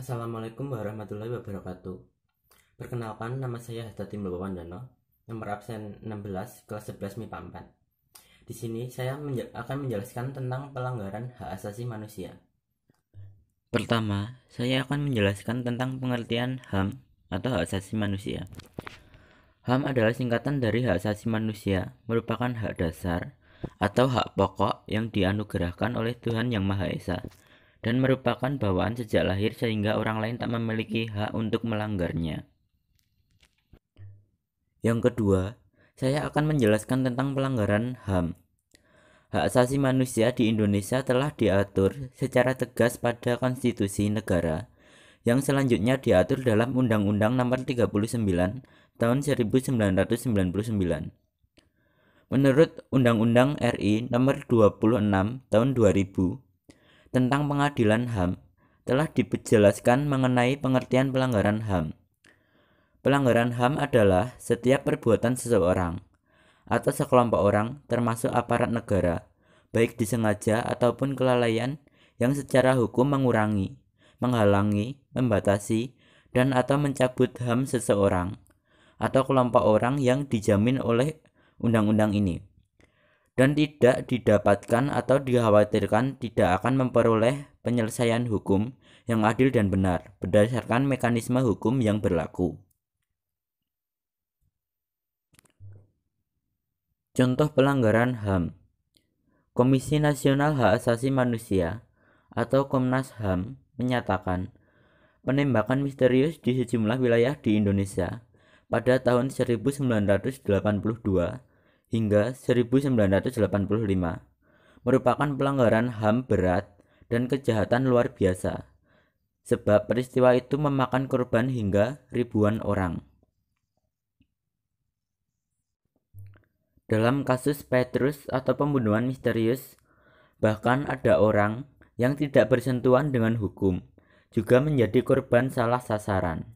Assalamualaikum warahmatullahi wabarakatuh. Perkenalkan, nama saya Hatta Timbul Wandano, nomor absen 16, kelas 11 MIPA 4. Di sini saya akan menjelaskan tentang pelanggaran hak asasi manusia. Pertama, saya akan menjelaskan tentang pengertian HAM atau hak asasi manusia. HAM adalah singkatan dari hak asasi manusia, merupakan hak dasar atau hak pokok yang dianugerahkan oleh Tuhan Yang Maha Esa dan merupakan bawaan sejak lahir sehingga orang lain tak memiliki hak untuk melanggarnya. Yang kedua, saya akan menjelaskan tentang pelanggaran HAM. Hak asasi manusia di Indonesia telah diatur secara tegas pada konstitusi negara yang selanjutnya diatur dalam Undang-Undang Nomor 39 Tahun 1999. Menurut Undang-Undang RI Nomor 26 Tahun 2000 tentang pengadilan HAM telah dijelaskan mengenai pengertian pelanggaran HAM. Pelanggaran HAM adalah setiap perbuatan seseorang atau sekelompok orang termasuk aparat negara, baik disengaja ataupun kelalaian yang secara hukum mengurangi, menghalangi, membatasi, dan atau mencabut HAM seseorang atau kelompok orang yang dijamin oleh undang-undang ini dan tidak didapatkan atau dikhawatirkan tidak akan memperoleh penyelesaian hukum yang adil dan benar berdasarkan mekanisme hukum yang berlaku. Contoh pelanggaran HAM. Komisi Nasional Hak Asasi Manusia atau Komnas HAM menyatakan penembakan misterius di sejumlah wilayah di Indonesia pada tahun 1982 hingga 1985 merupakan pelanggaran HAM berat dan kejahatan luar biasa, sebab peristiwa itu memakan korban hingga ribuan orang. Dalam kasus Petrus atau pembunuhan misterius, bahkan ada orang yang tidak bersentuhan dengan hukum juga menjadi korban salah sasaran.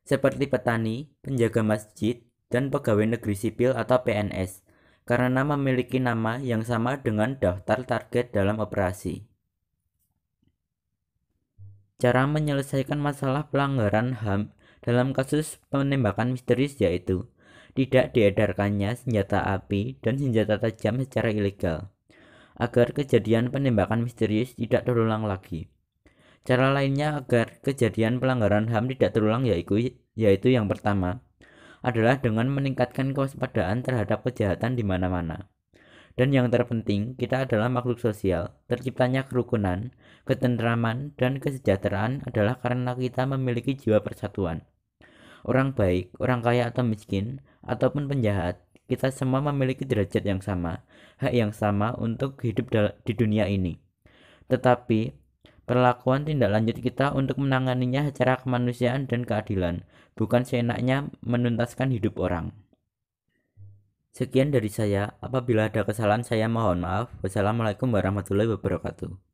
Seperti petani, penjaga masjid, dan pegawai negeri sipil atau PNS, karena memiliki nama yang sama dengan daftar target dalam operasi. Cara menyelesaikan masalah pelanggaran HAM dalam kasus penembakan misterius yaitu tidak diedarkannya senjata api dan senjata tajam secara ilegal, agar kejadian penembakan misterius tidak terulang lagi. Cara lainnya agar kejadian pelanggaran HAM tidak terulang yaitu yang pertama adalah dengan meningkatkan kewaspadaan terhadap kejahatan di mana-mana. Dan yang terpenting, kita adalah makhluk sosial. Terciptanya kerukunan, ketentraman, dan kesejahteraan adalah karena kita memiliki jiwa persatuan. Orang baik, orang kaya atau miskin, ataupun penjahat, kita semua memiliki derajat yang sama, hak yang sama untuk hidup di dunia ini. Tetapi, perlakuan tindak lanjut kita untuk menanganinya secara kemanusiaan dan keadilan, bukan seenaknya menuntaskan hidup orang. Sekian dari saya. Apabila ada kesalahan saya mohon maaf. Wassalamualaikum warahmatullahi wabarakatuh.